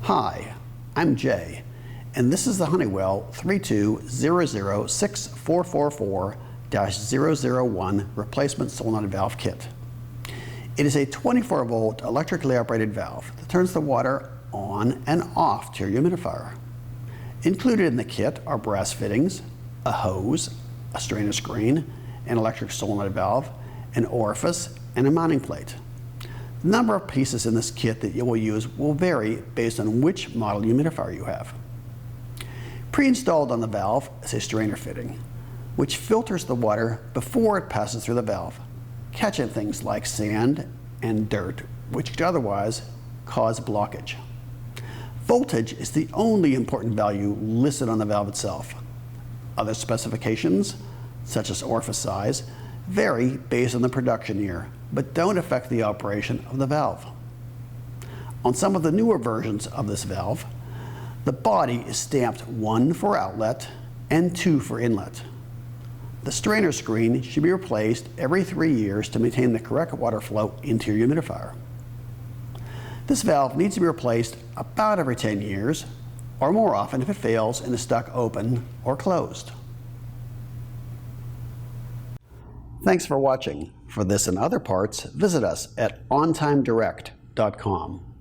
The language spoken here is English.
Hi, I'm Jay, and this is the Honeywell 32006444-001 replacement solenoid valve kit. It is a 24-volt electrically operated valve that turns the water on and off to your humidifier. Included in the kit are brass fittings, a hose, a strainer screen, an electric solenoid valve, an orifice, and a mounting plate. The number of pieces in this kit that you will use will vary based on which model humidifier you have. Pre-installed on the valve is a strainer fitting, which filters the water before it passes through the valve, catching things like sand and dirt, which could otherwise cause blockage. Voltage is the only important value listed on the valve itself. Other specifications, such as orifice size, vary based on the production year, but don't affect the operation of the valve. On some of the newer versions of this valve, the body is stamped 1 for outlet and 2 for inlet. The strainer screen should be replaced every 3 years to maintain the correct water flow into your humidifier. This valve needs to be replaced about every 10 years, or more often if it fails and is stuck open or closed. Thanks for watching. For this and other parts, visit us at ontimedirect.com.